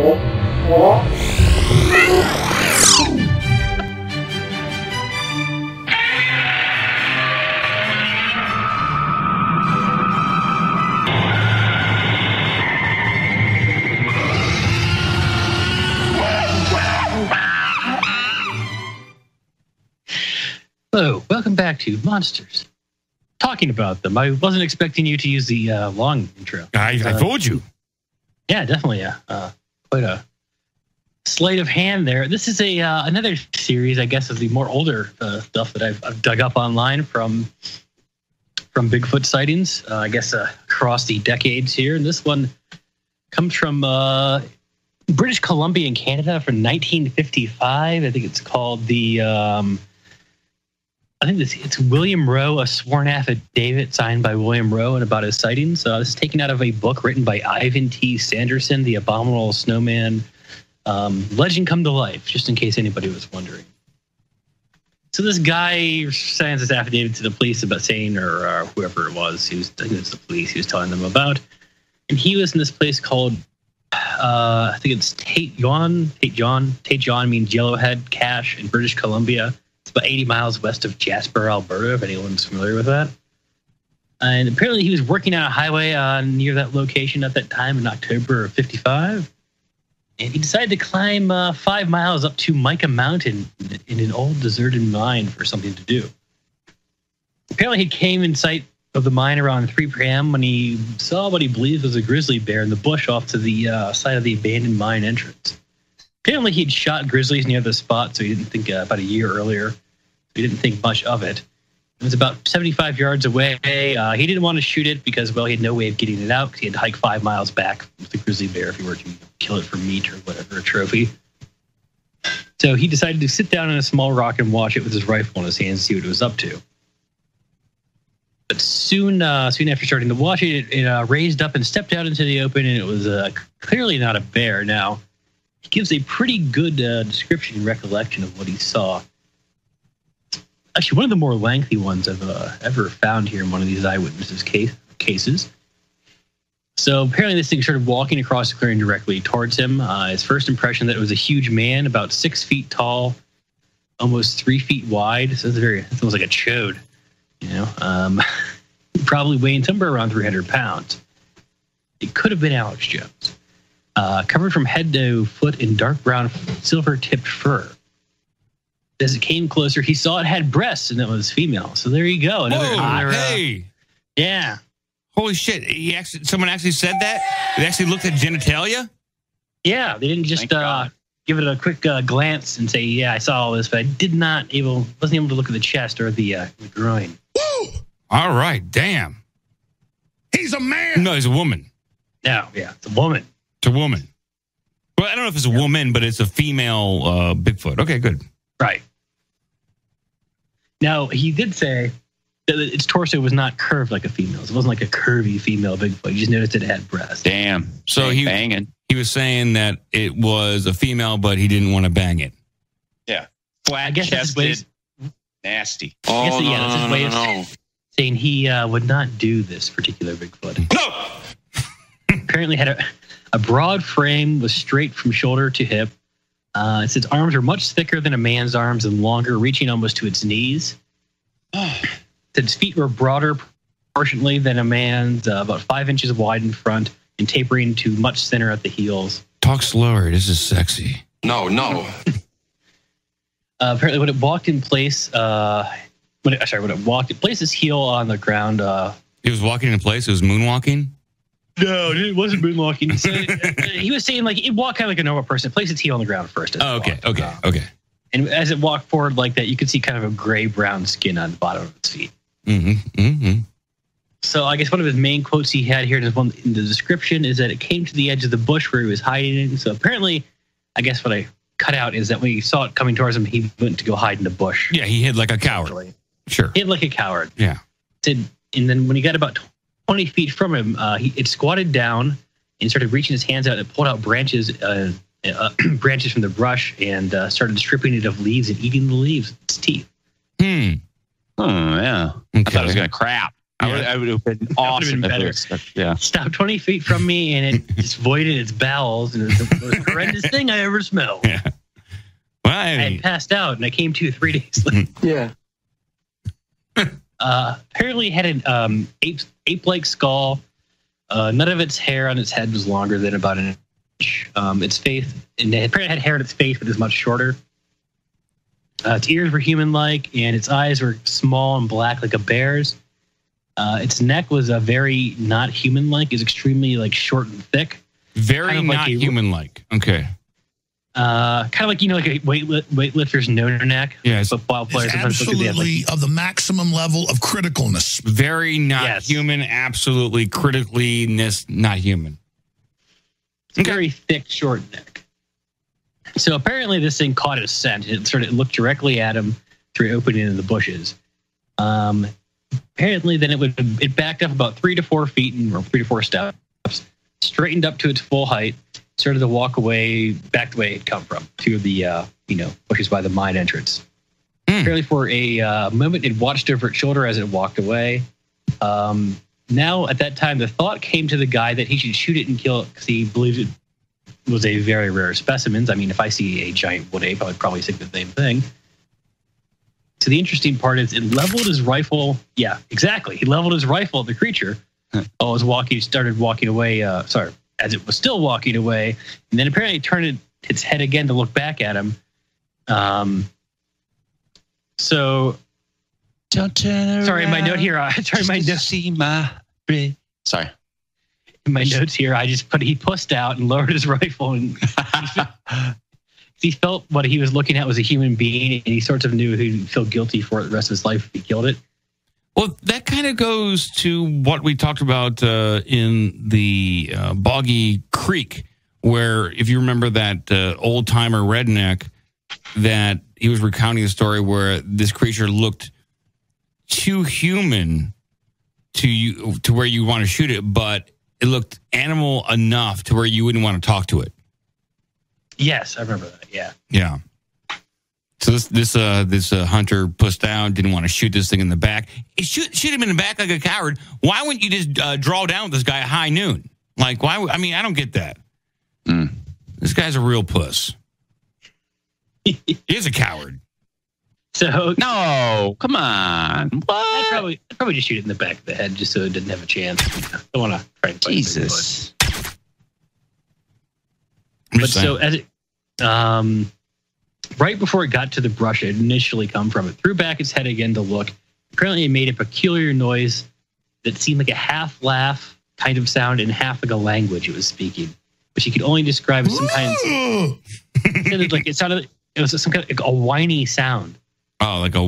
Hello, welcome back to Monsters. Talking about them. I wasn't expecting you to use the long intro. I told you. Yeah, definitely. Quite a sleight of hand there. This is a another series, I guess, of the more older stuff that I've dug up online from Bigfoot sightings, I guess, across the decades here. And this one comes from British Columbia in Canada from 1955. I think it's called the... I think it's William Rowe, a sworn affidavit signed by William Rowe and about his sightings. This is taken out of a book written by Ivan T. Sanderson, The Abominable Snowman, Legend Come to Life, just in case anybody was wondering. So this guy signs this affidavit to the police about saying, or whoever it was, I think it's the police he was telling them about. And he was in this place called, I think it's Tate John means Yellowhead Cache in British Columbia. It's about 80 miles west of Jasper, Alberta, if anyone's familiar with that. And apparently he was working on a highway near that location at that time in October of 55. And he decided to climb 5 miles up to Mica Mountain in an old deserted mine for something to do. Apparently he came in sight of the mine around 3 p.m. when he saw what he believed was a grizzly bear in the bush off to the side of the abandoned mine entrance. Apparently, he'd shot grizzlies near the spot, so he didn't think about a year earlier. He didn't think much of it. It was about 75 yards away. He didn't want to shoot it because, well, he had no way of getting it out because he had to hike 5 miles back with the grizzly bear if he were to kill it for meat or whatever, a trophy. So he decided to sit down on a small rock and watch it with his rifle in his hands and see what it was up to. But soon after starting to watch it, it raised up and stepped out into the open, and it was clearly not a bear. Now, he gives a pretty good description and recollection of what he saw. Actually, one of the more lengthy ones I've ever found here in one of these eyewitnesses cases. So apparently this thing started walking across the clearing directly towards him. His first impression that it was a huge man, about 6 feet tall, almost 3 feet wide. So it's almost like a chode, you know. Probably weighing somewhere around 300 pounds. It could have been Alex Jones. Covered from head to foot in dark brown silver-tipped fur. As it came closer, he saw it had breasts, and it was female. So there you go. Hey! Yeah. Holy shit! Someone actually said that? They actually looked at genitalia? Yeah, they didn't just give it a quick glance and say, "Yeah, I saw all this," but I wasn't able to look at the chest or the groin. Woo! All right, damn. He's a man. No, he's a woman. No, yeah, it's a woman. It's a woman. Well, I don't know if it's a woman, but it's a female Bigfoot. Okay, good. Right. Now, he did say that its torso was not curved like a female's. It wasn't like a curvy female Bigfoot. You just noticed it had breasts. Damn. So banging. He was saying that it was a female, but he didn't want to bang it. Yeah. I guess that's his way of, nasty. That's his way of saying he would not do this particular Bigfoot. No! Apparently had a broad frame, was straight from shoulder to hip. It says arms are much thicker than a man's arms and longer, reaching almost to its knees. Its feet were broader proportionally than a man's, about 5 inches wide in front and tapering to much thinner at the heels. Talk slower. This is sexy. No. Apparently, when it walked in place, when it placed its heel on the ground. He was walking in place. It was moonwalking. No, it wasn't moonwalking. So, he was saying like it walked kind of like a normal person. It placed its heel on the ground first. Okay. And as it walked forward like that, you could see kind of a gray-brown skin on the bottom of its feet. So I guess one of his main quotes he had here in the description is that it came to the edge of the bush where he was hiding. So apparently, I guess what I cut out is that when he saw it coming towards him, he went to go hide in the bush. Yeah, he hid like a coward. Sure. He hid like a coward. Yeah. And then when he got about 20 feet from him, it squatted down and started reaching his hands out and pulled out branches from the brush and started stripping it of leaves and eating the leaves with its teeth. Oh, yeah. Okay. I thought it was going to crap. I would have been awesome. Better. Yeah. Stopped 20 feet from me, and it just voided its bowels, and it was the most horrendous thing I ever smelled. Yeah. Well, I had passed out, and I came to 3 days later. Yeah. Apparently, it had an ape-like skull. None of its hair on its head was longer than about an inch. Its face, and it apparently had hair on its face, but it was much shorter. Its ears were human-like, and its eyes were small and black like a bear's. Its neck was very not human-like. It was extremely like short and thick. Very kind of not like human-like. Okay. Kind of like, like a weightlifter's neck. Yes. Football players It's sometimes look at absolutely of the maximum level of criticalness. Very not human. Absolutely critically not human. It's a very thick, short neck. So apparently this thing caught his scent. It looked directly at him through an opening in the bushes. Apparently then it backed up about 3 to 4 feet or 3 to 4 steps, straightened up to its full height, started to walk away back the way it come from to the bushes by the mine entrance. Apparently for a moment it watched over its shoulder as it walked away. Now at that time the thought came to the guy that he should shoot it and kill it because he believed it was a very rare specimen. I mean, if I see a giant wood ape, I would probably think the same thing. So the interesting part is it leveled his rifle. Yeah, exactly. He leveled his rifle at the creature. Started walking away. As it was still walking away, and then apparently it turned its head again to look back at him. So, don't turn around. Sorry, my note here. Sorry. In my notes here, I just put he pussed out and lowered his rifle, and he felt what he was looking at was a human being, and he sort of knew he'd feel guilty for it the rest of his life if he killed it. Well, that kind of goes to what we talked about in the Boggy Creek, where if you remember that old-timer redneck that he was recounting the story where this creature looked too human to where you want to shoot it, but it looked animal enough to where you wouldn't want to talk to it. Yes, I remember that. Yeah. Yeah. So this hunter pussed out, didn't want to shoot this thing in the back. Shoot him in the back like a coward. Why wouldn't you just draw down with this guy at high noon? Like, why? I mean, I don't get that. This guy's a real puss. He is a coward. So no, come on. What? I'd probably just shoot it in the back of the head just so it didn't have a chance. I don't want to try and fight Jesus. But so as it, right before it got to the brush it initially come from, it threw back its head again to look. Apparently, it made a peculiar noise that seemed like a half laugh kind of sound and half like a language it was speaking, which you could only describe as some kind of. It was some kind of like a whiny sound. Oh, like a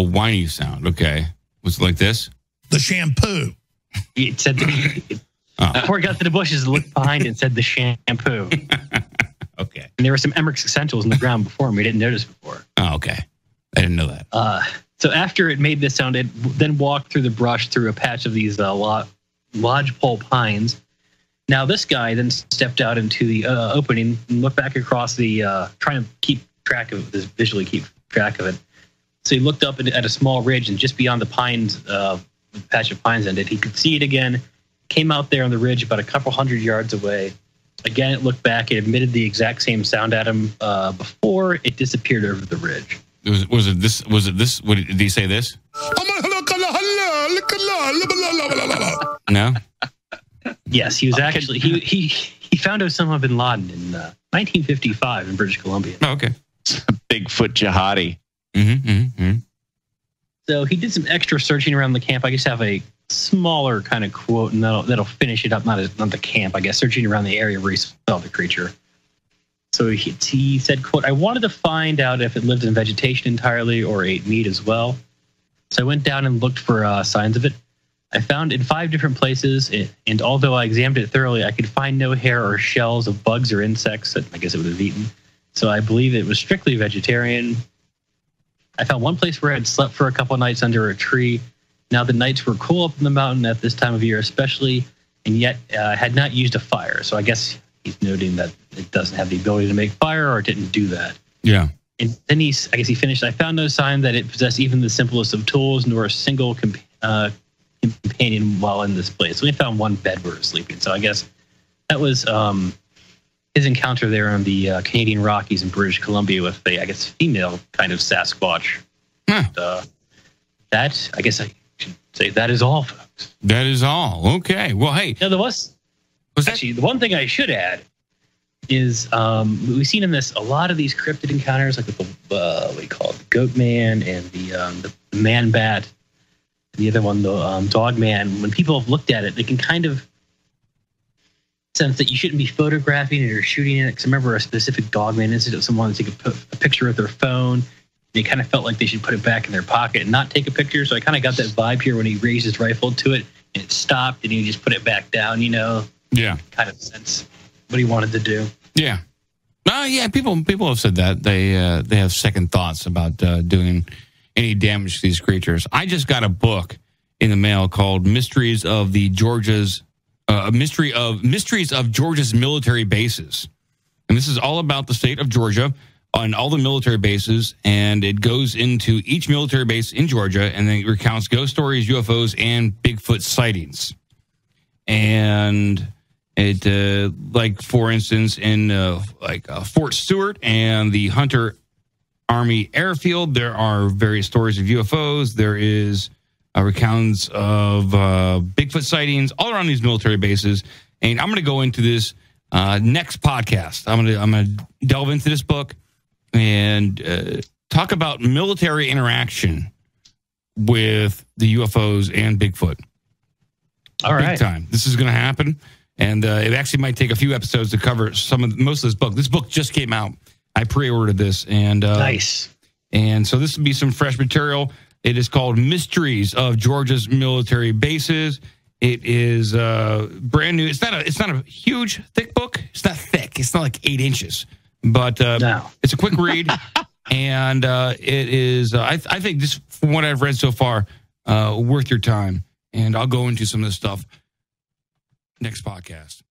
whiny sound. Okay, was it like this? The shampoo. It said before it got to the bushes, it looked behind and said the shampoo. Okay. And there were some Emmerich's essentials in the ground before him. We didn't notice before. Oh, okay. I didn't know that. So after it made this sound, it then walked through the brush through a patch of these lodgepole pines. Now this guy then stepped out into the opening and looked back across the, trying to keep track of this, visually keep track of it. So he looked up at a small ridge, and just beyond the pines, the patch of pines ended, he could see it again. Came out there on the ridge about a couple hundred yards away. Again, it looked back. It emitted the exact same sound at him before it disappeared over the ridge. Was it this? What, did he say this? No. Yes, he was actually he found Osama bin Laden in 1955 in British Columbia. Oh, okay. Bigfoot jihadi. So he did some extra searching around the camp. I just have a smaller kind of quote, and that'll finish it up. Not the camp, I guess. Searching around the area where he saw the creature. So he said, quote, "I wanted to find out if it lived in vegetation entirely or ate meat as well. So I went down and looked for signs of it. I found in 5 different places, and although I examined it thoroughly, I could find no hair or shells of bugs or insects that I guess it would have eaten. So I believe it was strictly vegetarian. I found one place where I had slept for a couple of nights under a tree. Now the nights were cool up in the mountain at this time of year especially, and yet had not used a fire. So I guess he's noting that it doesn't have the ability to make fire, or it didn't do that. Yeah. And then he finished, I found no sign that it possessed even the simplest of tools, nor a single companion while in this place. We found one bed where we were sleeping. So I guess that was his encounter there on the Canadian Rockies in British Columbia with a, I guess, female kind of Sasquatch. Huh. That, I guess I should say, that is all, folks. That is all. Okay. Well, hey. Now, there was actually, the one thing I should add is we've seen in this a lot of these cryptid encounters, like with the, what do you call it, the goat man and the man bat. The other one, the dog man. When people have looked at it, they can kind of sense that you shouldn't be photographing it or shooting it. Because I remember a specific dog man incident, someone wanted to take a picture with their phone. They kind of felt like they should put it back in their pocket and not take a picture. So I kind of got that vibe here when he raised his rifle to it and it stopped and he just put it back down, you know? Yeah. Kind of sense what he wanted to do. Yeah. Yeah, people have said that. They have second thoughts about doing any damage to these creatures. I just got a book in the mail called Mysteries of Georgia's military bases. And this is all about the state of Georgia on all the military bases, and it goes into each military base in Georgia, and then it recounts ghost stories, UFOs, and Bigfoot sightings. And it, like, for instance, in Fort Stewart and the Hunter Army Airfield, there are various stories of UFOs. There is recounts of Bigfoot sightings all around these military bases. And I'm going to go into this next podcast. I'm going to delve into this book and talk about military interaction with the UFOs and Bigfoot. All right. Big time. This is going to happen. And it actually might take a few episodes to cover most of this book. This book just came out. I pre-ordered this. And nice. And so this will be some fresh material. It is called Mysteries of Georgia's Military Bases. It is brand new. It's not a huge, thick book. It's not thick. It's not like 8 inches. But no. It's a quick read. And it is, I think, just from what I've read so far, worth your time. And I'll go into some of this stuff next podcast.